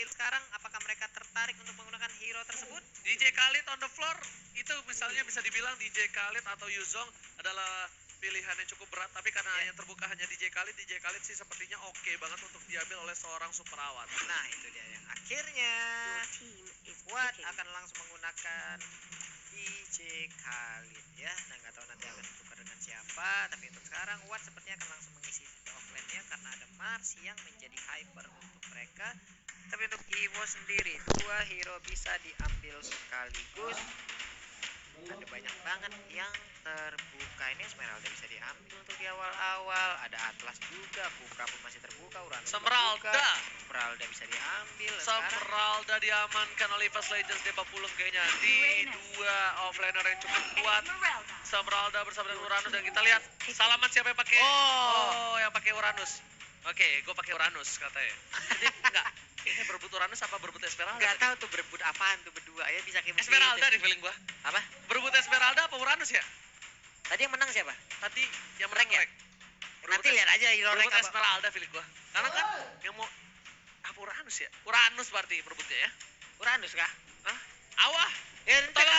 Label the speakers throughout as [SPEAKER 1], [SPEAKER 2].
[SPEAKER 1] ambil sekarang. Apakah mereka tertarik untuk menggunakan hero tersebut?
[SPEAKER 2] DJ Khalid on the floor, itu misalnya bisa dibilang DJ Khalid atau Yuzong adalah pilihan yang cukup berat, tapi karena yang terbuka hanya DJ Khalid sih sepertinya oke banget untuk diambil oleh seorang super awat.
[SPEAKER 1] Nah itu dia yang akhirnya Watt akan langsung menggunakan DJ Khalid ya. Nah nggak tahu nanti akan ditukar dengan siapa, tapi untuk sekarang Watt sepertinya akan langsung mengisi offline-nya karena ada Mars yang menjadi hyper untuk mereka. Tapi untuk Evo sendiri, dua hero bisa diambil sekaligus. Ada banyak banget yang terbuka. Ini Esmeralda bisa diambil untuk di awal-awal. Ada Atlas juga, Kufra pun masih terbuka. Uranus Esmeralda bisa diambil.
[SPEAKER 2] Esmeralda diamankan oleh Fast Legends D40 kayaknya di dua offlaner yang cukup kuat. Esmeralda bersama dengan Uranus, dan kita lihat salaman siapa yang pakai. Oh, yang pakai Uranus. Oke, gue pakai Uranus katanya. Jadi enggak. Ini berebut Uranus apa berebut Esmeralda?
[SPEAKER 1] Gak tahu tuh berebut apaan tuh berdua ya, bisa kayak
[SPEAKER 2] Esmeralda di feeling gua.
[SPEAKER 1] Apa?
[SPEAKER 2] Berebut Esmeralda apa Uranus ya?
[SPEAKER 1] Tadi yang menang siapa?
[SPEAKER 2] Tadi yang menang
[SPEAKER 1] ya? Nanti lihat aja hero rank
[SPEAKER 2] apa. Esmeralda feeling gua. Karena kan yang mau apa Uranus ya? Uranus berarti berebutnya ya?
[SPEAKER 1] Uranus kah?
[SPEAKER 2] Hah? Awah.
[SPEAKER 1] Ya,
[SPEAKER 2] tolong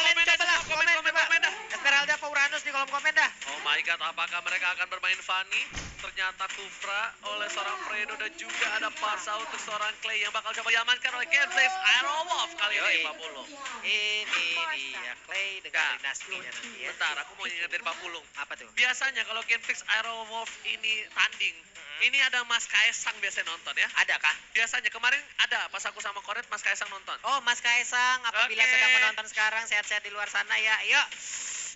[SPEAKER 2] komen dah.
[SPEAKER 1] Esmeralda apa Uranus di kolom komen dah.
[SPEAKER 2] Oh my god, apakah mereka akan bermain Fanny? Ternyata Kufra oleh seorang Fredo, dan juga ada Parsa untuk seorang Clay yang bakal coba diamankan oleh Genflix Aerowolf kali ini 50.
[SPEAKER 1] Ini dia Clay dengan dinastinya nanti ya.
[SPEAKER 2] Bentar, aku mau ngingetin Pak Pulung.
[SPEAKER 1] Apa tuh?
[SPEAKER 2] Biasanya kalau Genflix Aerowolf ini tanding, ini ada Mas Kaisang biasanya nonton ya?
[SPEAKER 1] Ada kah?
[SPEAKER 2] Biasanya, kemarin ada pas aku sama Koret Mas Kaisang nonton.
[SPEAKER 1] Oh, Mas Kaisang, apabila sedang menonton sekarang, sehat-sehat di luar sana ya. Yuk.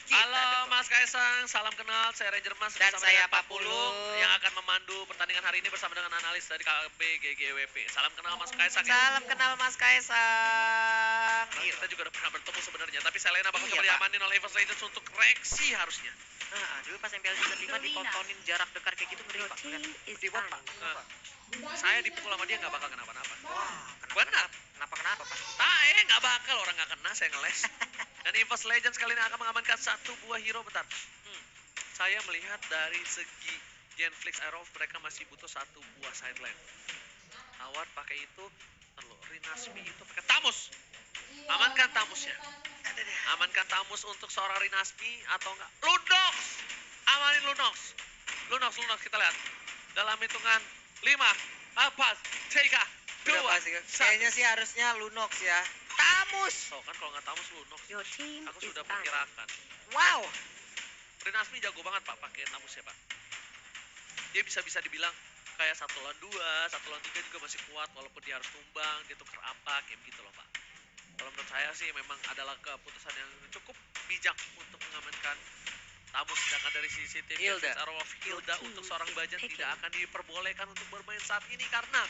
[SPEAKER 2] Halo Mas Kaisang, salam kenal, saya Ranger Mas
[SPEAKER 1] dan
[SPEAKER 2] bersama
[SPEAKER 1] saya
[SPEAKER 2] Pak Pulung yang akan memandu pertandingan hari ini bersama dengan analis dari KB GGWP. Salam kenal Mas Kaisang.
[SPEAKER 1] Salam kenal Mas Kaisang.
[SPEAKER 2] Nah, kita juga udah pernah bertemu sebenarnya, tapi Selena bakal coba diamanin oleh Evos Legends untuk Rexy harusnya.
[SPEAKER 1] Nah, dulu pas MPL season 5 ditontonin jarak dekat kayak gitu ngeri Pak. Gede banget Pak.
[SPEAKER 2] Saya dipukul sama dia nggak bakal kenapa-napa.
[SPEAKER 1] Wah,
[SPEAKER 2] benar.
[SPEAKER 1] Kenapa Pak?
[SPEAKER 2] Nggak bakal, orang nggak kena, saya ngeles. Dan EVOS Legends kali ini akan mengamankan satu buah hero. Bentar. Saya melihat dari segi Genflix Aerowolf mereka masih butuh satu buah sideline. Tawar pakai itu, lalu Rinasmi itu pakai Tamus. Amankan Tamusnya. Amankan Tamus untuk seorang Rinasmi atau enggak Lunox. Amanin Lunox. Lunox kita lihat. Dalam hitungan 5, 4, 3, 2, 1.
[SPEAKER 1] Kayaknya sih harusnya Lunox ya. Tamus.
[SPEAKER 2] Oh kan kalau nggak Tamus Lunox. Aku sudah perkirakan.
[SPEAKER 1] Wow.
[SPEAKER 2] Rinasmi jago banget Pak pakai Tamus ya Pak. Dia bisa dibilang kayak 1 lawan 2, 1 lawan 3 juga masih kuat walaupun dia harus tumbang, dia tuker apa kayak gitu loh Pak. Kalau menurut saya sih memang adalah keputusan yang cukup bijak untuk mengamankan Tamus, sedangkan dari sisi tim Aerowolf Hilda untuk seorang Bajan tidak akan diperbolehkan untuk bermain saat ini karena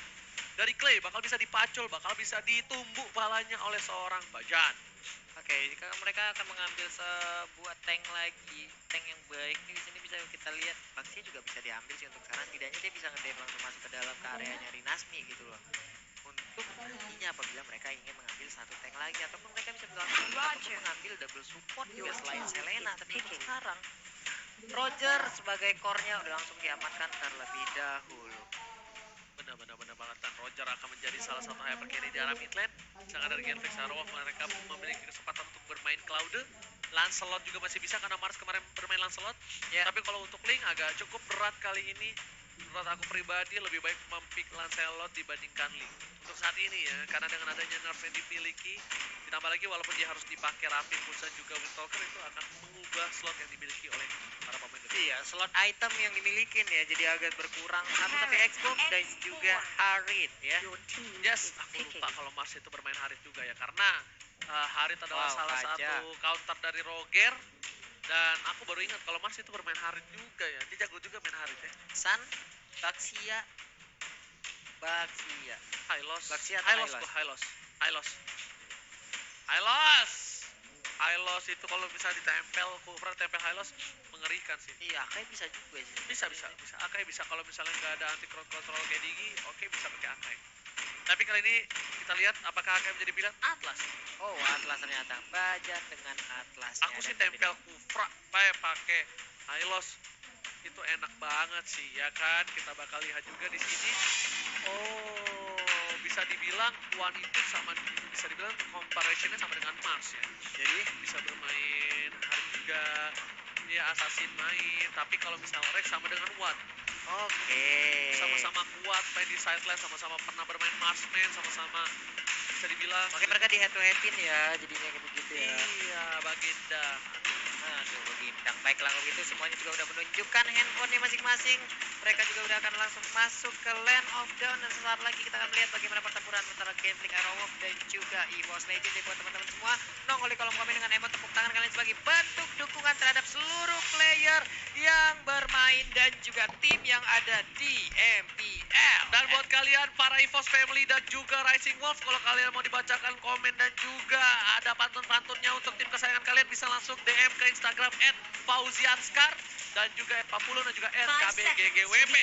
[SPEAKER 2] dari Clay bakal bisa dipacul, bakal bisa ditumbuk palanya oleh seorang Bajan.
[SPEAKER 1] Oke, jika mereka akan mengambil sebuah tank lagi, tank yang baik nih di sini bisa kita lihat. Baxia juga bisa diambil sih untuk sekarang, tidaknya dia bisa ngedep langsung masuk ke dalam ke areanya Rinasmi gitu loh. Untuk nantinya apabila mereka ingin mengambil satu tank lagi ataupun mereka bisa langsung mengambil double support juga selain Selena. Tapi untuk sekarang Roger sebagai core-nya udah langsung diamankan terlebih dahulu.
[SPEAKER 2] Benar banget, dan Roger akan menjadi salah satu hyper carry di arah mid lane. Sedangkan dari Genflix Aerowolf mereka memiliki kesempatan untuk bermain Cloud. Lancelot juga masih bisa karena Mars kemarin bermain Lancelot. Tapi kalau untuk Link agak cukup berat kali ini. Menurut aku pribadi lebih baik mempick Lancelot dibandingkan Link untuk saat ini ya, karena dengan adanya nerf yang dimiliki, ditambah lagi walaupun dia harus dipakai Rapid dan juga Windtalker, itu akan mengubah slot yang dimiliki oleh para pemain.
[SPEAKER 1] Iya, slot item yang dimiliki ya jadi agak berkurang. Satu tapi Xbox dan juga Harit ya.
[SPEAKER 2] Yes, aku lupa kalau Mars itu bermain Harit juga ya, karena Harit adalah salah satu counter dari Roger. Dan aku baru ingat kalau Mars itu bermain Harit juga ya. Dia jago juga main Harit ya.
[SPEAKER 1] Sun, Baxia.
[SPEAKER 2] Hylos itu kalau bisa ditempel, Kufra tempel Hylos mengerikan sih.
[SPEAKER 1] Iya, Akai bisa juga sih.
[SPEAKER 2] Bisa. Akai bisa kalau misalnya nggak ada anti crowd control kayak Digi, oke bisa pakai Akai. Tapi kali ini kita lihat apakah Akai menjadi pilihan Atlas.
[SPEAKER 1] Oh, Atlas ternyata Bajan dengan Atlas.
[SPEAKER 2] Aku sih tempel Kufra pakai Hylos. Itu enak banget sih ya kan. Kita bakal lihat juga di sini. Oh, bisa dibilang Wan itu bisa dibilang comparationnya sama dengan Mars ya.
[SPEAKER 1] Jadi
[SPEAKER 2] Bisa bermain harga, ya assassin main, tapi kalau misalnya Rex sama dengan Wan,
[SPEAKER 1] oke.
[SPEAKER 2] sama-sama kuat main di sideline, sama-sama pernah bermain Marsman, sama-sama bisa dibilang.
[SPEAKER 1] Oke, mereka di head to headin ya, jadinya kayak begitu ya.
[SPEAKER 2] Iya, Baginda.
[SPEAKER 1] Aduh, begindang. Baiklah kalau gitu semuanya juga udah menunjukkan handphonenya masing-masing. Mereka juga udah akan langsung masuk ke Land of Dawn dan sesaat lagi kita akan melihat bagaimana pertempuran antara Gambling Arrowwolf dan juga EVOS Legends. Jadi buat teman-teman semua, nongol di kolom komen dengan emot tepuk tangan kalian sebagai bentuk dukungan terhadap seluruh player yang bermain dan juga tim yang ada di MPL.
[SPEAKER 2] Dan buat kalian para EVOS family dan juga Rising Wolf, kalau kalian mau dibacakan komen dan juga ada pantun-pantunnya untuk tim kesayangan kalian, bisa langsung DM ke Instagram @fauzianskar dan juga @papulo dan juga @kbggwp.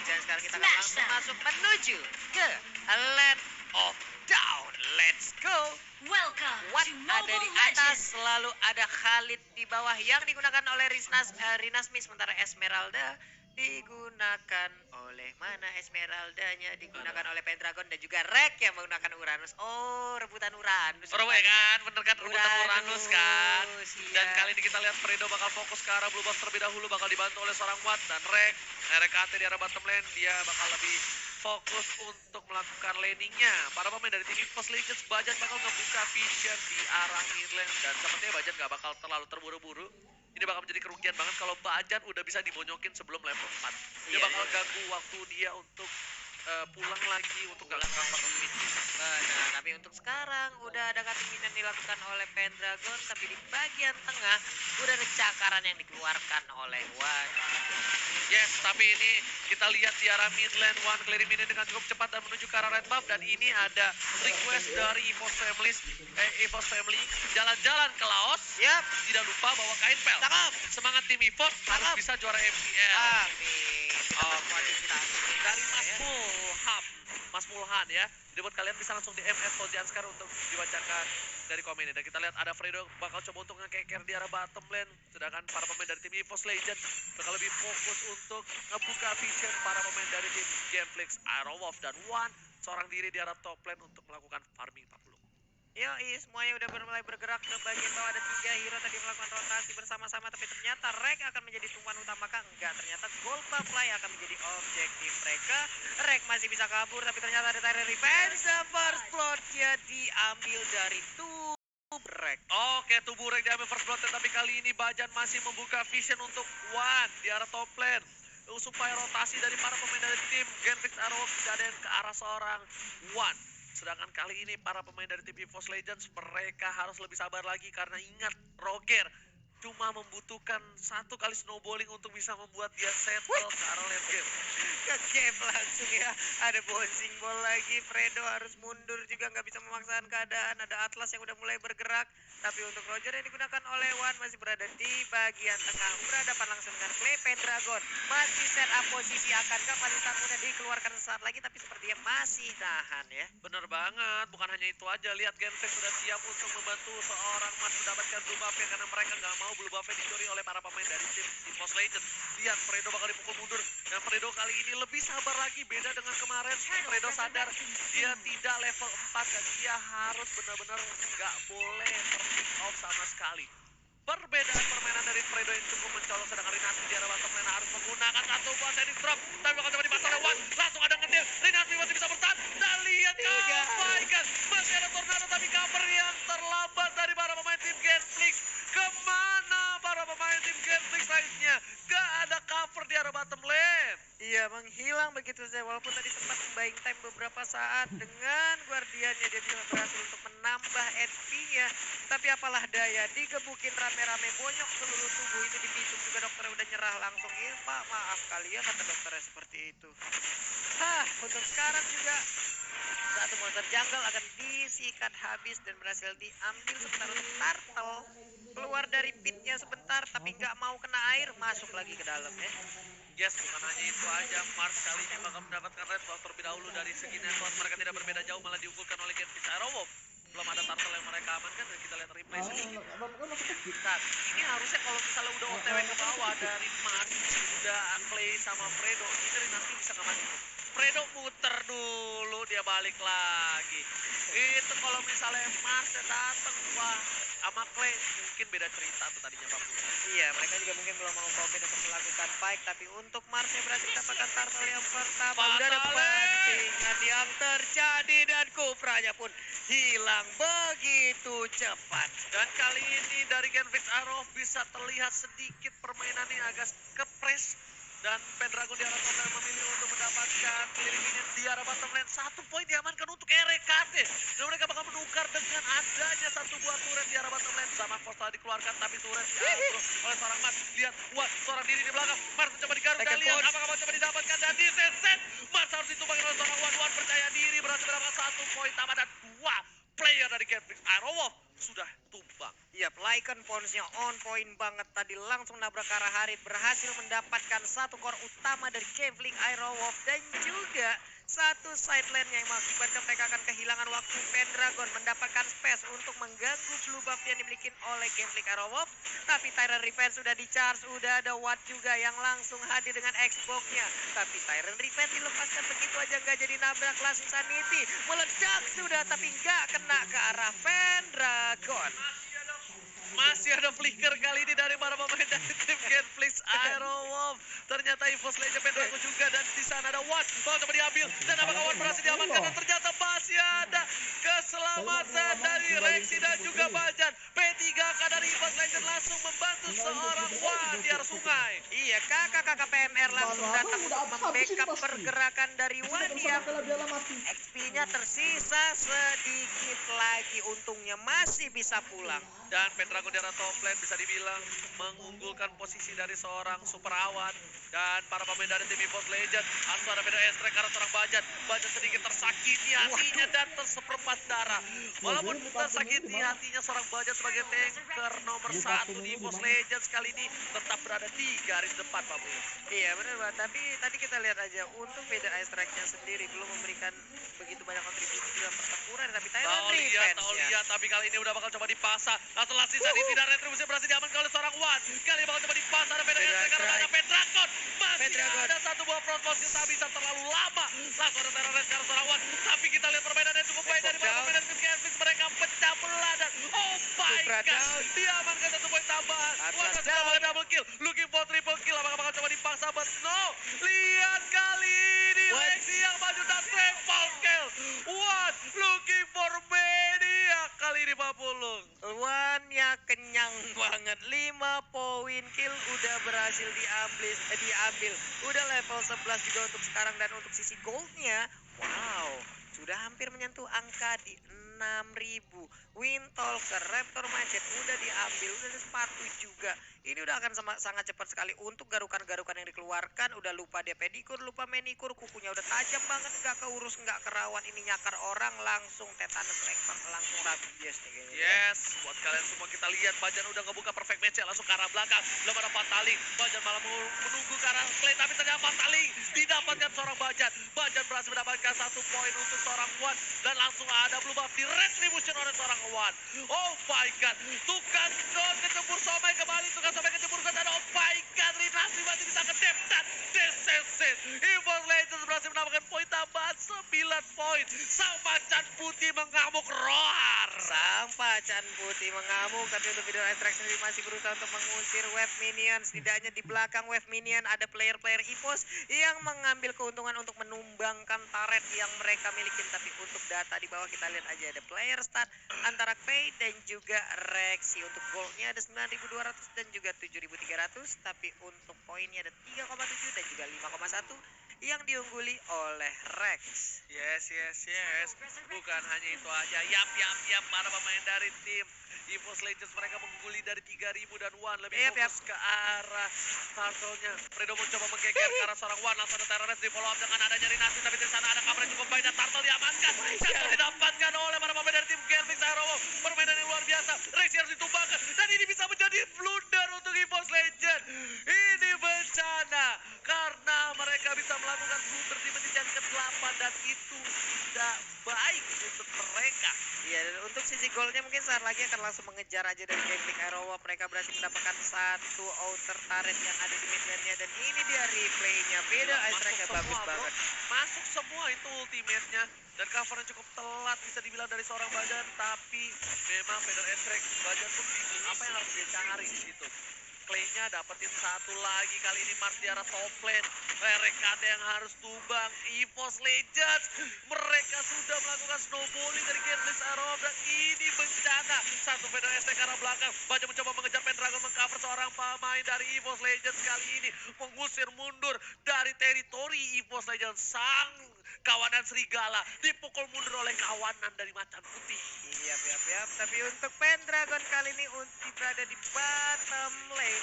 [SPEAKER 1] Dan sekarang kita akan langsung masuk menuju ke Land of Dawn. Let's go.
[SPEAKER 3] Welcome
[SPEAKER 1] What
[SPEAKER 3] to
[SPEAKER 1] ada di
[SPEAKER 3] Mobile
[SPEAKER 1] atas,
[SPEAKER 3] Legends.
[SPEAKER 1] selalu ada Khalid di bawah yang digunakan oleh Rinasmi, sementara Esmeralda digunakan oleh mana? Esmeraldanya digunakan oleh Pendragon dan juga Rek yang menggunakan Uranus. Oh, rebutan Uranus.
[SPEAKER 2] Oh ya kan, bener kan, rebutan Uranus kan.
[SPEAKER 1] Iya.
[SPEAKER 2] Dan kali ini kita lihat Fredo bakal fokus ke arah blue buff terlebih dahulu, bakal dibantu oleh seorang Watt dan RKT di arah bottom lane, dia bakal lebih fokus untuk melakukan laningnya. Para pemain dari tim EVOS Legends, Bajan bakal ngebuka vision di arah mid lane dan sepertinya Bajan gak bakal terlalu terburu-buru. Ini bakal menjadi kerugian banget kalau Bajan udah bisa dibonyokin sebelum level 4. Dia
[SPEAKER 1] Iya,
[SPEAKER 2] bakal
[SPEAKER 1] iya.
[SPEAKER 2] ganggu waktu dia untuk pulang lagi untuk gak cover mid.
[SPEAKER 1] Nah, tapi untuk sekarang udah ada cutting yang dilakukan oleh Pendragon, tapi di bagian tengah udah ada cakaran yang dikeluarkan oleh Wan.
[SPEAKER 2] Yes, tapi ini kita lihat di arah mid lane, Wan clearing minion dengan cukup cepat dan menuju ke arah red buff, dan ini ada request dari EVOS Family jalan-jalan ke Laos.
[SPEAKER 1] Yap,
[SPEAKER 2] Tidak lupa bawa kain pel.
[SPEAKER 1] cakep.
[SPEAKER 2] Semangat tim EVOS harus
[SPEAKER 1] Cakep.
[SPEAKER 2] bisa juara MPL.
[SPEAKER 1] Amin. Kita kualifikasi
[SPEAKER 2] Dari Mas Mulhan ya. Jadi buat kalian bisa langsung di MF Fauzianskar untuk dibacakan dari komen ini. Dan kita lihat ada Fredo bakal coba untuk ngekeker di arah bottom lane. Sedangkan para pemain dari tim EVOS Legends bakal lebih fokus untuk ngebuka vision para pemain dari tim Gameflix, Arrowwolf dan Wan seorang diri di arah top lane untuk melakukan farming 40.
[SPEAKER 1] Yoi, semuanya udah mulai bergerak ke bagian bawah. Ada 3 hero tadi melakukan rotasi bersama-sama, tapi ternyata Rek akan menjadi tumpuan utama kah? Enggak, ternyata Gold Buff lah yang akan menjadi objektif mereka. Rek masih bisa kabur, tapi ternyata ada Tyrant Revenge. The first blood dia diambil dari Rek.
[SPEAKER 2] Oke, tubuh Rek diambil first blood, tapi kali ini Bajan masih membuka vision untuk Wan di arah top lane. Supaya rotasi dari para pemain dari tim Genfix Arrowwolf tidak ada yang ke arah seorang Wan. Sedangkan kali ini para pemain dari tim EVOS Legends mereka harus lebih sabar lagi karena ingat Roger cuma membutuhkan 1 kali snowballing untuk bisa membuat dia settle ke arah late game.
[SPEAKER 1] Ke game langsung ya, ada bouncing ball lagi. Fredo harus mundur juga, nggak bisa memaksakan keadaan. Ada Atlas yang udah mulai bergerak, tapi untuk Roger yang digunakan oleh Wan masih berada di bagian tengah, berhadapan langsung dengan Clay Pendragon. Masih set up posisi, akankah Palitan mudah dikeluarkan sesaat lagi, tapi sepertinya masih tahan ya.
[SPEAKER 2] Bener banget, bukan hanya itu aja, lihat Genfix sudah siap untuk membantu seorang Mas mendapatkan blue buff-nya karena mereka nggak mau blue buff-nya dicuri oleh para pemain dari tim EVOS Legends. Lihat Fredo bakal dipukul mundur, dan Fredo kali ini lebih sabar lagi, beda dengan kemarin. Fredo sadar dia tidak level 4 dan dia harus benar-benar nggak boleh ter-pick off sama sekali. Perbedaan permainan dari Fredo yang cukup mencolok, sedangkan Rinasmi di arah bottom lane harus menggunakan 1 buah setting drop, tapi bakal coba dipasang oleh Wan. Langsung ada ngetil, Rinasmi masih bisa bertahan, dan lihat kabaikan, masih ada tornado tapi cover yang terlambat dari para pemain tim Genflix. Kemana para pemain tim Genflix lainnya? Gak ada cover di arah bottom lane.
[SPEAKER 1] Iya, menghilang begitu saja. Walaupun tadi sempat buying time beberapa saat dengan Guardiannya, dia bisa berhasil untuk menambah HP-nya. Tapi apalah daya, digebukin rame-rame, bonyok seluruh tubuh. Itu dipisum juga, dokternya udah nyerah langsung. Iya pak, maaf kali ya, kata dokternya seperti itu. Untuk sekarang juga satu monster jungle akan disikat habis dan berhasil diambil. Sebentar untuk Turtle keluar dari pitnya sebentar, tapi nggak mau kena air, masuk lagi ke dalam ya.
[SPEAKER 2] Yes, bukan hanya itu aja, Mars kali ini bakal mendapatkan red buff terlebih dahulu. Dari segi network mereka tidak berbeda jauh, malah diunggulkan oleh Genfix Arrowwolf. Belum ada turtle yang mereka amankan, dan kita lihat replay sedikit. Nah, ini harusnya kalau misalnya udah OTW ke bawah dari Mars, udah Clay sama Fredo, ini Rinasmi bisa nggak mati. Fredo muter dulu balik lagi. Itu kalau misalnya Mars datang, wah, sama Clay mungkin beda cerita tuh tadinya Pak Bulu.
[SPEAKER 1] Iya, mereka juga mungkin belum mau komit untuk melakukan fight, tapi untuk Marsnya berhasil mendapatkan turtle yang pertama. Udah ada
[SPEAKER 2] Fatale!
[SPEAKER 1] bantingan yang terjadi dan Kupranya pun hilang begitu cepat.
[SPEAKER 2] Dan kali ini dari Genflix Arrow bisa terlihat sedikit permainan yang agak kepres. Dan Pendragon di arah top lane memilih untuk mendapatkan clearing minion di arah bottom lane. 1 poin diamankan untuk RKT. Dan mereka bakal menukar dengan adanya 1 buah turret di arah bottom lane. Sama Force telah dikeluarkan, tapi turret diambil oleh seorang Mars. Lihat, wah, seorang diri di belakang. Mars mencoba digaruk dan lihat apakah mencoba didapatkan dan diset. Mars harus ditumbangkan oleh seorang Wan. Wan percaya diri berhasil mendapatkan 1 poin tambah dan 2 player dari Genflix Arrow Wolf sudah tumbang.
[SPEAKER 1] Yap, Lycan Pons-nya on point banget tadi, langsung nabrak ke arah Harit, berhasil mendapatkan 1 core utama dari Genflix Arrow Wolf dan juga 1 side lane yang mengakibatkan mereka akan kehilangan waktu. Pendragon mendapatkan space untuk mengganggu blue buff yang dimiliki oleh Genflix Arrow Wolf, tapi Tyrant Revenge sudah di-charge, udah ada Watt juga yang langsung hadir dengan Xbox-nya. Tapi Tyrant Revenge dilepaskan begitu aja, nggak jadi nabrak, langsung Sanity meledak sudah, tapi nggak kena ke arah Pendragon.
[SPEAKER 2] Masih ada flicker kali ini dari para pemain dari tim Genflix Arrow Wolf. Ternyata EVOS Legend Pendragon juga, dan di sana ada Wan. Ball coba diambil dan apakah Wan berhasil diamankan, dan ternyata masih ada keselamatan dari Rexy dan juga Bajan. P3K dari EVOS Legend langsung membantu seorang Wan di arah sungai.
[SPEAKER 1] Iya, kakak-kakak PMR langsung datang untuk membackup pergerakan dari Wan yang XP-nya tersisa sedikit lagi. Untungnya masih bisa pulang.
[SPEAKER 2] Dan Pendragon di arah top lane bisa dibilang mengunggulkan posisi dari seorang Super Awan. Dan para pemain dari tim EVOS Legend langsung ada beda estrek karena seorang Bajan. Bajan sedikit tersakiti hatinya dan terseperempat darah. Walaupun tersakiti hatinya, seorang Bajan sebagai tanker nomor 1 di EVOS Legends kali ini tetap berada di garis depan, Pak Bro.
[SPEAKER 1] Iya benar Pak, tapi tadi kita lihat aja untuk beda strike-nya sendiri belum memberikan begitu banyak kontribusi dalam pertempuran, tapi Tyrant Revenge-nya.
[SPEAKER 2] Lihat, tapi kali ini udah bakal coba dipasang. Langsung last season ini dan retribusi berhasil diamankan oleh seorang Wan. Kali ini bakal coba dipasang, ada beda estrek karena ada Pendragon. Masih ada 1 buah front post yang tak bisa terlalu lama. Langsung ada terores karena seorang Wan. Tapi kita lihat permainan yang cukup baik dari para pemain dari tim Genflix. Mereka pecah belah dan oh my god, diamankan 1 poin tambahan. Wan masih mendapatkan double kill, looking for triple kill. Apakah bakal coba dipaksa, but no. Lihat kali ini Lexi yang maju dan triple kill. Wan looking for media kali ini, Pak Pulung.
[SPEAKER 1] Wan ya kenyang banget, 5 poin kill udah berhasil diambil. Udah level 11 juga untuk sekarang, dan untuk sisi goldnya, wow, sudah hampir menyentuh angka di 6.000. Windtalker, Raptor Mindset udah diambil, udah ada sepatu juga. Ini udah akan sangat cepat sekali untuk garukan-garukan yang dikeluarkan. Udah lupa dia pedikur, lupa manikur, kukunya udah tajam banget, nggak keurus, nggak kerawan. Ini nyakar orang langsung tetanus lempar, langsung rabies nih kayaknya.
[SPEAKER 2] Yes, buat kalian semua kita lihat Bajan udah ngebuka perfect match, langsung ke arah belakang. Belum ada Fataling, Bajan malah menunggu ke arah Clay, tapi ternyata Fataling didapatkan seorang Bajan. Bajan berhasil mendapatkan 1 poin untuk seorang Wan, dan langsung ada blue buff di retribution oleh seorang Wan. Oh my god, tukang don kecebur somai kembali, tukang somai kecebur dan oh my god, Rinasi masih bisa ngedep dan deseset. EVOS Legends berhasil mendapatkan poin tambahan 9 poin. Sang macan putih mengamuk roar.
[SPEAKER 1] Sang macan putih mengamuk, tapi untuk video extract sendiri masih berusaha untuk mengusir wave minion. Setidaknya di belakang wave minion ada player-player EVOS yang mengambil keuntungan untuk menumbangkan turret yang mereka miliki. Tapi untuk data di bawah kita lihat aja ada player start antara Pay dan juga Rexy. Untuk goldnya ada 9.200 dan juga 7.300, tapi untuk poinnya ada 3,7 dan juga 5,1 yang diungguli oleh Rex.
[SPEAKER 2] Yes. Bukan hanya itu aja. Yap. Para pemain dari tim EVOS Legends mereka mengungguli dari 3.000 dan Wan lebih fokus ke arah turtle-nya. Fredo mencoba menggeger ke arah seorang Wan, langsung ada terores di follow up dengan adanya Rinasi, tapi di sana ada cover cukup baik dan turtle diamankan. Jatuh didapatkan oleh para pemain dari tim Genflix Arrow Wolf. Permainan yang luar biasa. Rexy harus ditumbangkan dan ini bisa menjadi blunder untuk EVOS Legends. Ini bencana karena mereka bisa melakukan blunder di menit yang ke-8 dan itu tidak baik untuk mereka.
[SPEAKER 1] Iya, dan untuk sisi golnya mungkin saat lagi akan langsung mengejar aja dari Genflix Arrow Wolf. Mereka berhasil mendapatkan 1 outer turret yang ada di mid lane-nya, dan ini dia replaynya. Beda strike-nya bagus banget.
[SPEAKER 2] Masuk semua itu ultimate-nya. Dan covernya cukup telat bisa dibilang dari seorang Bajan, tapi memang Feder Estrek Bajan pun bingung apa yang harus dia cari di situ. Clay-nya dapetin satu lagi, kali ini Mars di arah top lane. Rekate yang harus tumbang. EVOS Legends, mereka sudah melakukan snowballing dari Genflix Arrow dan ini bencana. Satu Feder Estrek ke arah belakang. Bajan mencoba mengejar Pendragon, mengcover seorang pemain dari EVOS Legends kali ini. Mengusir mundur dari teritori EVOS Legends. Sang kawanan serigala dipukul mundur oleh kawanan dari macan putih.
[SPEAKER 1] Yap. Tapi untuk Pendragon kali ini Unti berada di bottom lane.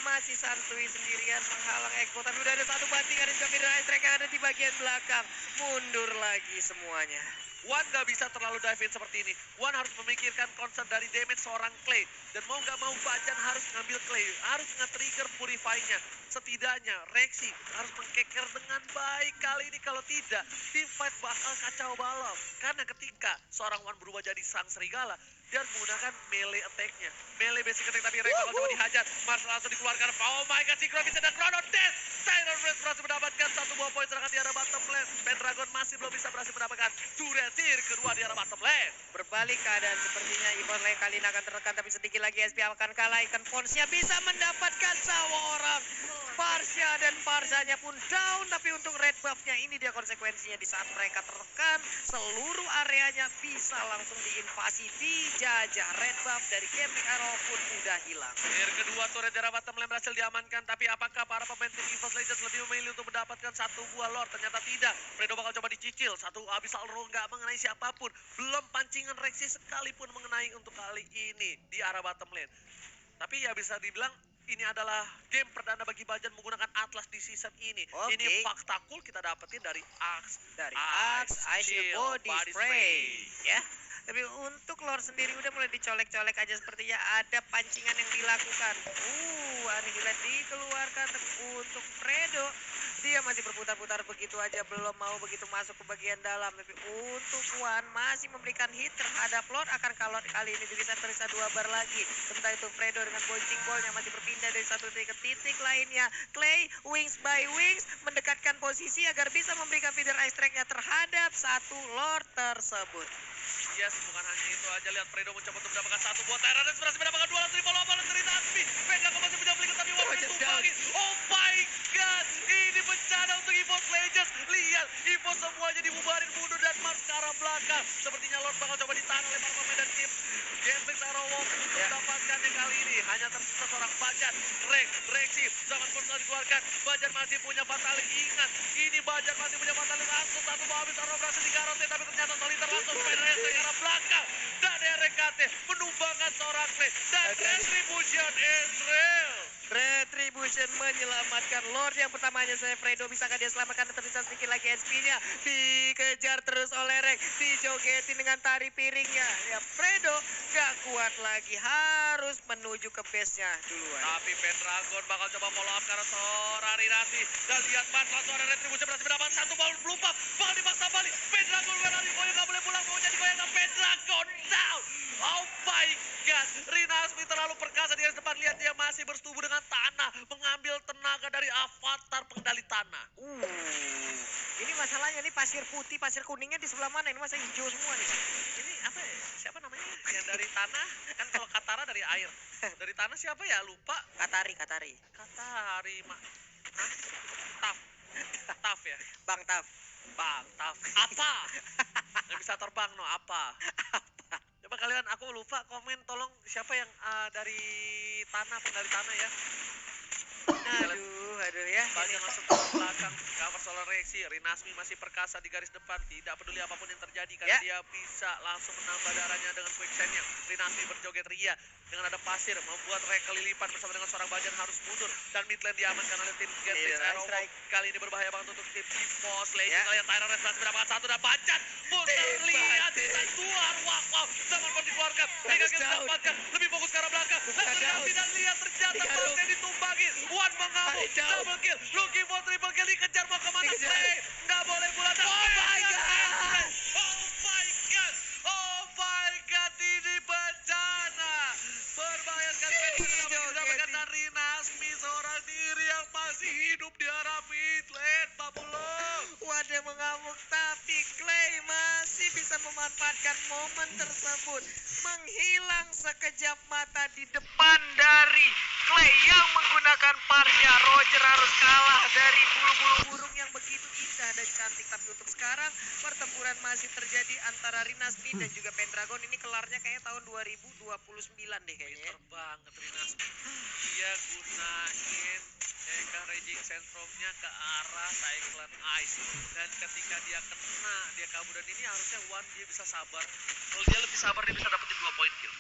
[SPEAKER 1] Masih santuy sendirian menghalang Eko. Tapi udah ada satu bantingan dan juga Feder Estrek yang ada di bagian belakang. Mundur lagi semuanya.
[SPEAKER 2] Wan gak bisa terlalu dive in seperti ini. Wan harus memikirkan concern dari damage seorang Clay. Dan mau gak mau Bajan harus ngambil Clay. Harus nge-trigger Purify-nya. Setidaknya Rexy harus mengkeker dengan baik. Kali ini kalau tidak, team fight bakal kacau balau. Karena ketika seorang Wan berubah jadi sang serigala, dia harus menggunakan melee attack-nya. Melee basic attack, tapi Rek bakal coba dihajar. Mars langsung dikeluarkan. Oh my god, Synchro bisa dan Chrono Death. Tyron Red berhasil mendapatkan satu buah poin sedangkan di arah bottom lane. Pendragon masih belum bisa berhasil mendapatkan Duretir kedua di arah bottom lane.
[SPEAKER 1] Berbalik keadaan sepertinya EVOS Lane kali ini akan tertekan. Tapi sedikit lagi SP akan kalah. Ikan Ponsnya bisa mendapatkan seorang Parsha dan Parsanya pun down. Tapi untuk red buff-nya ini dia konsekuensinya di saat mereka tertekan. Seluruh areanya bisa langsung diinvasi, dijajah. Red buff dari Genflix Arrow pun udah hilang.
[SPEAKER 2] Player kedua turret di arah bottom lane berhasil diamankan. Tapi apakah para pemain tim EVOS Legends lebih memilih untuk mendapatkan satu buah lord? Ternyata tidak. Fredo bakal coba dicicil. Satu Abyssal Roll nggak mengenai siapapun. Belum pancingan Rexy sekalipun mengenai untuk kali ini di arah bottom lane. Tapi ya bisa dibilang ini adalah game perdana bagi Bajan menggunakan Atlas di season ini.
[SPEAKER 1] Oke.
[SPEAKER 2] Ini fakta cool kita dapetin dari Axe.
[SPEAKER 1] Dari Axe, Ice
[SPEAKER 2] Shield,
[SPEAKER 1] Body Spray. Ya. Tapi untuk lore sendiri udah mulai dicolek-colek aja sepertinya ada pancingan yang dilakukan. Annihilate dikeluarkan. Tapi untuk Fredo, dia masih berputar-putar begitu aja, belum mau begitu masuk ke bagian dalam. Tapi untuk Wan masih memberikan hit terhadap Lord, akan kalau kali ini bisa tersisa 2 bar lagi. Sementara itu Fredo dengan boncing ballnya masih berpindah dari satu titik ke titik lainnya. Clay wings by wings mendekatkan posisi agar bisa memberikan feeder ice track-nya terhadap satu Lord tersebut.
[SPEAKER 2] Yes, bukan hanya itu aja. Lihat Fredo mencoba untuk mendapatkan satu buah Terra dan berhasil mendapatkan 2 ribu lompatan dari Nasmi. Pendragon masih punya beli tapi Wan ditumbangin. Oh my god, ini bencana untuk EVOS Legends. Lihat, EVOS semuanya dibubarin mundur dan Mars ke arah belakang. Sepertinya Lord bakal coba ditahan oleh para pemain dan tim Genflix Arrow untuk mendapatkannya kali ini. Hanya tersisa seorang Bajan. Rexy, zaman personal dikeluarkan. Bajan masih punya Fatalik. Ingat, ini Bajan masih punya Fatalik. Langsung satu buah habis Arrow berhasil digarotin. Tapi ternyata Soliter langsung Feder ke arah belakang. Dan RKT menumbangkan seorang Clay. Dan Retribution is real.
[SPEAKER 1] Retribution menyelamatkan Lord yang pertamanya saya Fredo. Bisakah dia selamatkan? Tersisa sedikit lagi SP-nya. Dikejar terus oleh Rex. Dijogetin dengan tari piringnya. Ya Fredo gak kuat lagi. Harus menuju ke base-nya duluan.
[SPEAKER 2] Tapi Pendragon bakal coba follow up karena seorang Rinasi. Dan lihat Mars langsung ada Retribution berhasil mendapatkan satu ball lupa. Bakal dipaksa balik. Pendragon berlari. Boyo gak boleh pulang. Maunya digoyangkan Pendragon down. Oh my god. Rinasmi terlalu perkasa di garis depan. Lihat dia masih bersetubuh dengan tanah. Mengambil tenaga dari avatar pengendali tanah.
[SPEAKER 1] Ini masalahnya nih pasir putih, pasir kuningnya di sebelah mana? Ini masa hijau semua nih.
[SPEAKER 2] Ini apa ya? Siapa namanya? Yang dari tanah. Kan kalau Katara dari air. Dari tanah siapa ya? Lupa.
[SPEAKER 1] Katari.
[SPEAKER 2] Katari. Taf. Taf ya?
[SPEAKER 1] Bang Taf.
[SPEAKER 2] Bang Taf. Apa? Yang bisa terbang no apa? Coba kalian, aku lupa komen tolong siapa yang dari tanah, pengendali tanah ya.
[SPEAKER 1] Aduh ya.
[SPEAKER 2] Bajan langsung ke belakang, cover solar Rexy. Rinasmi masih perkasa di garis depan, tidak peduli apapun yang terjadi karena dia bisa langsung menambah darahnya dengan quicksand-nya. Rinasmi berjoget ria dengan ada pasir, membuat Rek kelilipan bersama dengan seorang Bajan harus mundur dan mid lane diamankan oleh tim Genflix Arrow. Kali ini berbahaya banget untuk tim EVOS Legends. Kalian Tyron Red berhasil mendapatkan satu dan Bajan muter lihat sisa 2 wow. Zaman pun dikeluarkan, Mega Kill dapatkan, lebih fokus ke arah belakang. Langsung tidak lihat ternyata Bajan ditumbangin. Wan mengamuk, double kill, looking for triple kill, dikejar mau kemana Clay? Nggak boleh pulang. Oh my god, ini bencana. Berbahaya sekali mendapatkan dan Rinasmi, seorang diri yang masih hidup di arah mid lane, Papulo.
[SPEAKER 1] Wadah mengamuk tapi Clay memanfaatkan momen tersebut, menghilang sekejap mata di depan dari Clay yang menggunakan parnya. Roger harus kalah dari bulu-bulu burung yang begitu indah dan cantik. Tapi untuk sekarang pertempuran masih terjadi antara Rinasmi dan juga Pendragon. Ini kelarnya kayaknya tahun 2029 deh kayaknya.
[SPEAKER 2] Pinter banget Rinasmi. Dia gunain Eka Raging Centrumnya ke arah Cyclone Ice, dan ketika dia kena, dia kabur, dan ini harusnya One dia bisa sabar. Kalau dia lebih sabar dia bisa dapetin 2 poin kill.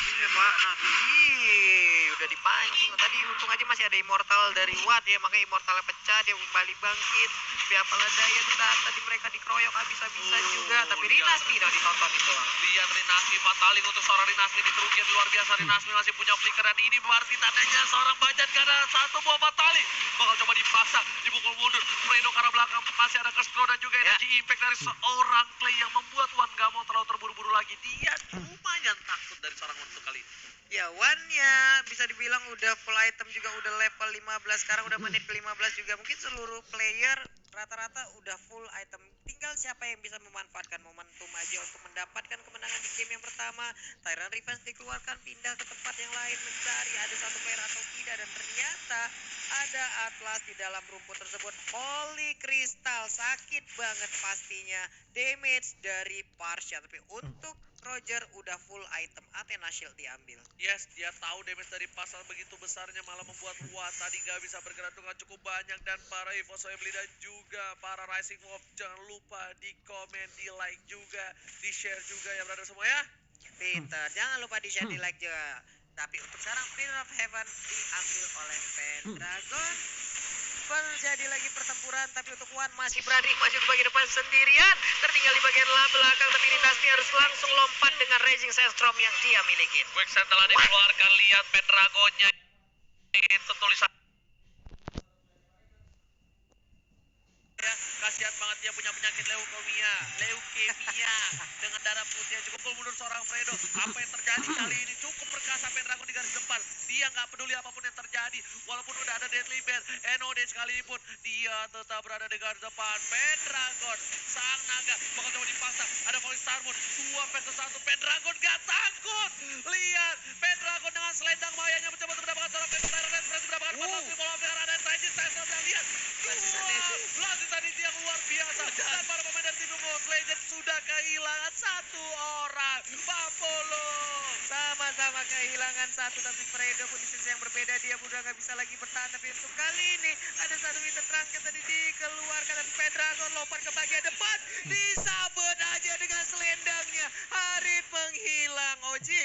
[SPEAKER 1] Iya Pak, nah udah dipancing. Tadi untung aja masih ada immortal dari Watt ya, makanya immortalnya pecah, dia kembali bangkit. Tapi apalah daya, tadi mereka dikeroyok habis-habisan juga. Tapi Rinasmi udah ditonton itu.
[SPEAKER 2] Lihat Rinasmi fataling untuk seorang Rinasmi di kerugian luar biasa. Rinasmi masih punya flicker, dan ini berarti tandanya seorang Bajan karena 1 buah fataling bakal coba dipaksa, dipukul mundur. Fredo karena belakang masih ada Kestro dan juga energy impact dari seorang Clay yang membuat Wan gak mau terlalu terburu-buru lagi. Dia lumayan takut dari seorang Wan untuk kali ini.
[SPEAKER 1] Ya Wan-nya bisa dibilang udah full item juga, udah level 15, sekarang udah menit ke 15 juga. Mungkin seluruh player rata-rata udah full item. Tinggal siapa yang bisa memanfaatkan momentum aja untuk mendapatkan kemenangan di game yang pertama. Tyrant Revenge dikeluarkan, pindah ke tempat yang lain mencari ada satu player atau tidak, dan ternyata ada Atlas di dalam rumput tersebut. Holy Crystal, sakit banget pastinya damage dari Parsha. Tapi untuk Roger udah full item, Athena Shield diambil.
[SPEAKER 2] Yes, dia tahu damage dari pasal begitu besarnya malah membuat Wan tadi nggak bisa bergerak dengan cukup banyak, dan para Evo Family dan juga para Rising Wolf jangan lupa di komen, di like juga, di share juga ya brother semua ya.
[SPEAKER 1] Peter, jangan lupa di share, di like juga. Tapi untuk sekarang Prince of Heaven diambil oleh Pendragon. Terjadi lagi pertempuran, tapi untuk Wan masih berani maju ke bagian depan sendirian, tertinggal di bagian belakang. Tapi Rinasmi harus langsung lompat dengan Raging Sandstorm yang dia miliki.
[SPEAKER 2] Quicksand telah dikeluarkan, lihat Pendragonnya itu tulisan. Kasihan banget, dia punya penyakit leukemia dengan darah putih yang cukup. Mundur seorang Fredo, apa yang terjadi kali ini? Cukup perkasa Pendragon di garis depan, dia nggak peduli apapun yang terjadi, walaupun udah ada Deadly Bear, NOD sekalipun, dia tetap berada di garis depan. Pendragon, sang naga, bakal coba dipaksa, ada Volley Starmoon, 2 versus 1, Pendragon gak takut. Lihat, Pendragon dengan selendang bahayanya mencoba untuk mendapatkan seorang Pendragon, mendapatkan pasal bola dengan ada Raging Sandstorm, dan lihat, langsung tadi yang luar biasa, dan para pemain dari tim Ghost Legend sudah kehilangan 1 orang. Papolo
[SPEAKER 1] Sama-sama kehilangan 1, tapi Fredo pun di sisi yang berbeda, dia udah nggak bisa lagi bertahan. Tapi untuk kali ini ada satu winter trunk yang tadi dikeluarkan, tapi Pendragon lompat ke bagian depan, disabet aja dengan selendangnya. Harit menghilang, Oji.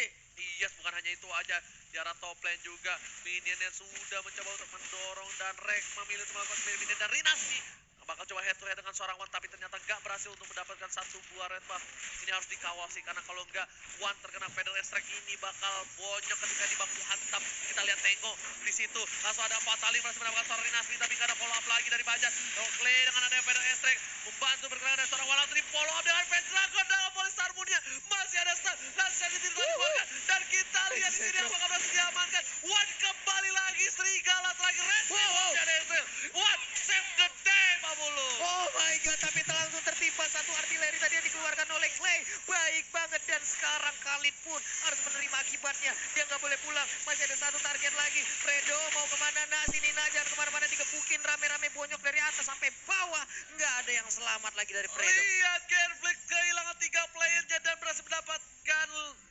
[SPEAKER 2] Yes, bukan hanya itu aja, di arah top lane juga minionnya sudah mencoba untuk mendorong, dan Rex memilih untuk melakukan minion, dan Rinasmi bakal coba head to head dengan seorang Wan, tapi ternyata gak berhasil untuk mendapatkan 1 buah red buff. Ini harus dikawal sih, karena kalau enggak Wan terkena Feather Strike ini bakal bonyok ketika di baku hantam. Kita lihat Tengo di situ, langsung ada Fataling berhasil mendapatkan seorang Rinasmi, tapi gak ada follow up lagi dari Bajan. Clay dengan ada Feather Strike membantu bergerak dari seorang Wan, langsung di follow up dengan Pendragon dengan Volley Starmoon-nya. Masih ada stun, dan Sensitive dikeluarkan, dan kita lihat di sini apakah berhasil diamankan. Wan kembali lagi, Serigala terakhir red dan Ezreal. Wan save the day, Pak Bulu.
[SPEAKER 1] Oh my god, tapi langsung tertimpa satu artileri tadi yang dikeluarkan oleh Clay. Baik banget, dan sekarang Khalid pun harus menerima akibatnya. Dia nggak boleh pulang, masih ada satu target lagi. Fredo mau kemana? Nah, sini nah, jangan kemana-mana, digebukin rame-rame bonyok dari atas sampai bawah. Nggak ada yang selamat lagi dari Fredo.
[SPEAKER 2] Lihat Genflix kehilangan 3 playernya dan berhasil mendapatkan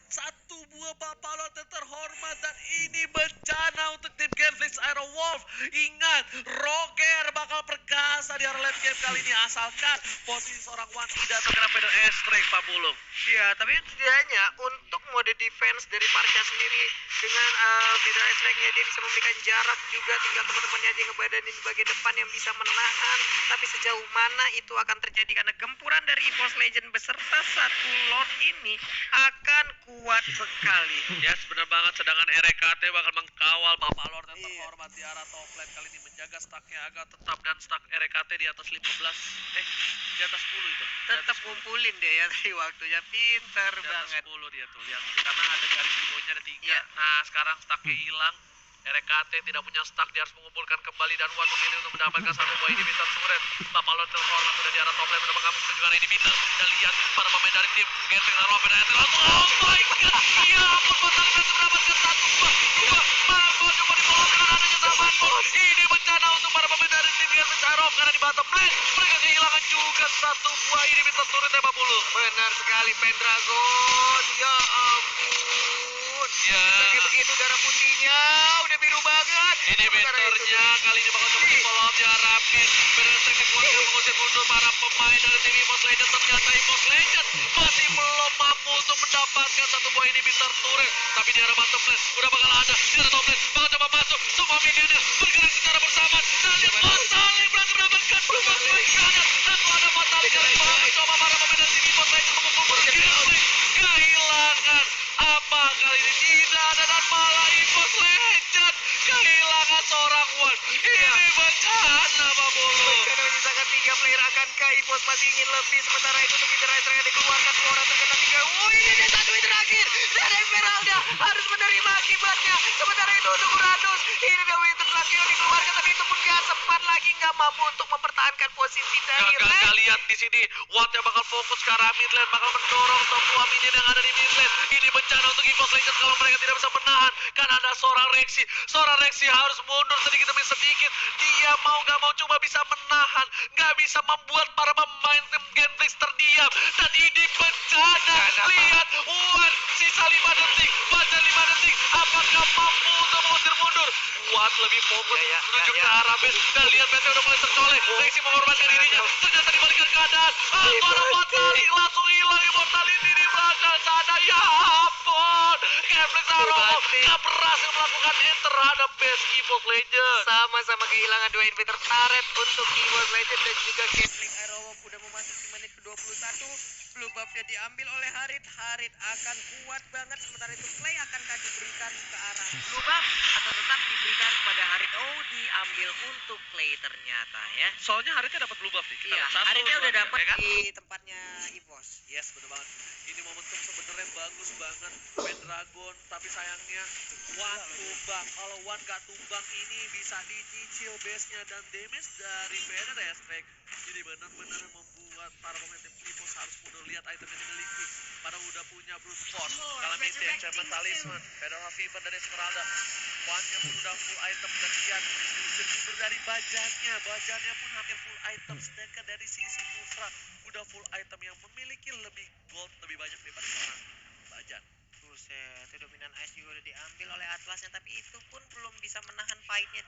[SPEAKER 2] 1 buah Bapalon terhormat, dan ini bencana untuk tim Genflix Iron Wolf. Ingat, Roger bakal perkasa di arah late game kali ini, asalkan posisi seorang Wan tidak terkena Feather Strike, Pak Bulung.
[SPEAKER 1] Ya, tapi setidaknya untuk mode defense dari Parsha sendiri dengan Feather Strike-nya dia bisa memberikan jarak juga, tinggal teman-temannya aja ngebadanin di bagian depan yang bisa menahan. Tapi sejauh mana itu akan terjadi, karena gempuran dari EVOS Legend beserta 1 Lord ini akan kuat sekali.
[SPEAKER 2] Yes, benar banget, sedangkan RKT bakal mengkawal Bapak Lord yang terhormat di arah top lane kali ini, menjaga stacknya agar tetap, dan stack RKT di atas 15, di atas 10 itu.
[SPEAKER 1] Tetap kumpulin deh ya tadi waktunya, pinter
[SPEAKER 2] di atas
[SPEAKER 1] banget.
[SPEAKER 2] 10 dia tuh, lihat, karena ada garis poinnya ada 3.
[SPEAKER 1] Iya.
[SPEAKER 2] Nah, sekarang stacknya hilang, RKT tidak punya stack, dia harus mengumpulkan kembali dan Wan memilih untuk mendapatkan satu buah inhibitor turret. Papalon terhormat sudah di arah top lane, sudah mengambil kunjungan inhibitor. Dan lihat para pemain dari tim Genshin Iron Wolf dan langsung, oh my god, ya ampun, Fatal Flash mendapatkan satu buah, Marco coba dibawa dengan adanya zaman bos. Ini bencana untuk para pemain dari tim Genshin Iron Wolf karena di bottom lane mereka kehilangan juga satu buah inhibitor turret tembak bulu.
[SPEAKER 1] Benar sekali, Pendragon. Ya ampun.
[SPEAKER 2] Ya.
[SPEAKER 1] Lagi begitu darah putihnya udah biru banget.
[SPEAKER 2] Inhibitornya kali ini bakal coba follow up ya Rapid. Berhasil keluarga mengusir mundur para pemain dari tim EVOS Legends. Ternyata EVOS Legends masih belum mampu untuk mendapatkan satu buah inhibitor turret. Tapi di arah bottom lane udah bakal ada. Di arah top lane bakal coba masuk. Semua minionnya bergerak secara bersamaan. Dan lihat Fatalik berhasil mendapatkan dua klik kanan. Lalu ada Fatalik kali ini bakal mencoba para pemain dari tim EVOS Legends memukul mundur Genshin. Kehilangan apa kali ini tidak ada dan malah EVOS Legends kehilangan seorang Wan. Ini bencana Pak Bulu.
[SPEAKER 1] Bencana menyisakan 3 player. Akankah EVOS masih ingin lebih? Sementara itu untuk Internet yang dikeluarkan, 2 orang terkena 3. Ini dia satu yang terakhir. Dan Esmeralda harus menerima akibatnya. Sementara itu untuk Uranus, ini dia Winter Lucky yang dikeluarkan, tapi itu pun gak sempat lagi, gak mampu untuk mempertahankan posisi dari Red.
[SPEAKER 2] Kakak lihat di sini Watt yang bakal fokus ke arah mid lane, bakal mendorong semua minion yang ada di mid lane. Ini bencana untuk EVOS Legends kalau mereka tidak bisa menahan. Kan ada seorang Rexy. Seorang Rexy harus mundur sedikit demi sedikit. Dia mau gak mau cuma bisa menahan, gak bisa membuat para pemain tim Genflix terdiam. Dan ini bencana. Lihat Watt sisa 5 detik, baca 5 detik. Apakah mampu untuk mengusir mundur? Watt lebih fokus menuju ke arah base. Dan lihat base udah mulai tercolek. Rexy mengorbankan dirinya. Ternyata dibalikan keadaan. Ada Fatalik langsung hilang immortality di belakang sana. Ya ampun. Genflix Arrow gak berhasil melakukan enter terhadap base EVOS Legends.
[SPEAKER 1] Sama-sama kehilangan 2 inhibitor turret untuk EVOS Legends dan juga Genshin Iron Wolf udah memasuki menit ke-21. Blue buff-nya diambil oleh Harit. Harit akan kuat banget. Sementara itu play akankah diberikan ke arah blue buff atau tetap diberikan kepada Harit? Oh, diambil untuk play ternyata ya.
[SPEAKER 2] Soalnya Haritnya dapat blue buff nih. Kita
[SPEAKER 1] Iya,
[SPEAKER 2] lihat satu,
[SPEAKER 1] Haritnya
[SPEAKER 2] dua,
[SPEAKER 1] udah
[SPEAKER 2] tiga,
[SPEAKER 1] dapat
[SPEAKER 2] ya kan?
[SPEAKER 1] di tempatnya EVOS.
[SPEAKER 2] Yes, betul banget. Ini momentum sebenarnya bagus banget Pendragon, tapi sayangnya Wan tumbang. Kalau Wan gak tumbang ini bisa dicicil base-nya dan damage dari banner Estrek. Jadi benar-benar membuat para pemain tim EVOS harus mundur. Lihat item yang dimiliki. Pada udah punya Bruce Force, Calamity, Enchantment Talisman, Federal Fever dari Esmeralda. Wan-nya pun udah full item dan lihat diusir mundur dari bajannya. Bajannya pun hampir full item. Sedangkan dari sisi Kufra udah full item yang memiliki lebih gold lebih banyak daripada seorang Bajan.
[SPEAKER 1] Buset, itu dominan ice juga udah diambil oleh Atlasnya, tapi itu pun belum bisa menahan fightnya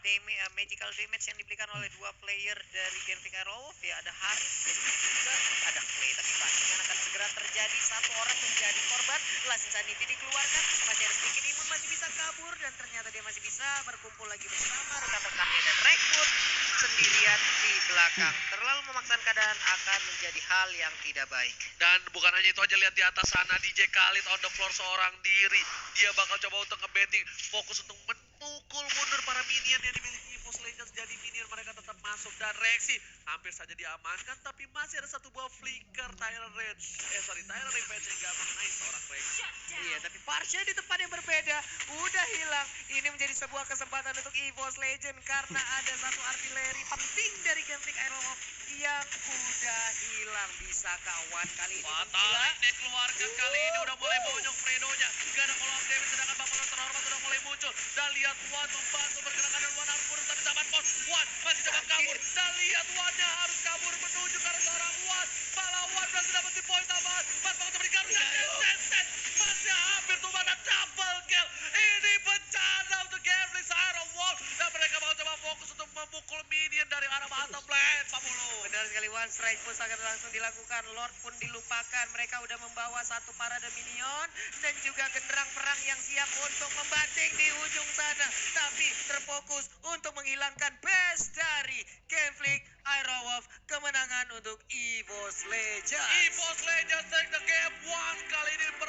[SPEAKER 1] magical damage yang diberikan oleh 2 player dari Genshin Iron Wolf. Ya, ada Harit dan juga ada Clay, tapi pastinya akan segera terjadi. 1 orang menjadi korban. Last Insanity dikeluarkan, masih ada sedikit imun, masih bisa kabur, dan ternyata dia masih bisa berkumpul lagi bersama rekan-rekannya, dan Rek pun sendirian di belakang. Terlalu memaksakan keadaan akan menjadi hal yang tidak baik.
[SPEAKER 2] Dan bukan hanya itu aja, lihat di atas sana DJ Khalid on the floor seorang diri. Dia bakal coba untuk nge-baiting, fokus untuk memukul mundur para minion yang dimiliki EVOS Legends. Jadi minion mereka tetap masuk dan Rexy hampir saja diamankan, tapi masih ada satu buah flicker Tyrant Revenge yang gak mengenai seorang Rexy.
[SPEAKER 1] Iya, tapi Parsha di tempat yang berbeda udah hilang. Ini menjadi sebuah kesempatan untuk EVOS Legends karena ada satu artileri penting dari Genshin Iron Wolf yang udah hilang. Bisa kawan kali ini
[SPEAKER 2] Fatalik dikeluarkan kali ini, udah mulai bonyok Fredo-nya. Gak ada follow up damage, sedangkan Buffalo terhormat udah mulai muncul. Dan lihat Wan membantu pergerakan dan Wan harus mundur, tapi zaman pos Wan masih coba kabur. Dan lihat Wan-nya harus kabur menuju ke arah seorang Wan. Malah Wan berhasil dapat di poin tambahan. Pas bakal memberikan masih hampir tumbang dan double kill. Ini bencana untuk Genshin Iron Wolf. Dan mereka bakal coba fokus untuk memukul minion dari arah bottom lane. Pak Bulu.
[SPEAKER 1] benar sekali. One strike push akan langsung dilakukan. Lord pun dilupakan. Mereka udah membawa satu parade minion dan juga genderang perang yang siap untuk membanting di ujung sana, tapi terfokus untuk menghilangkan base dari Genshin Iron Wolf. Kemenangan untuk EVOS Legends.
[SPEAKER 2] EVOS Legends take the game 1 kali ini.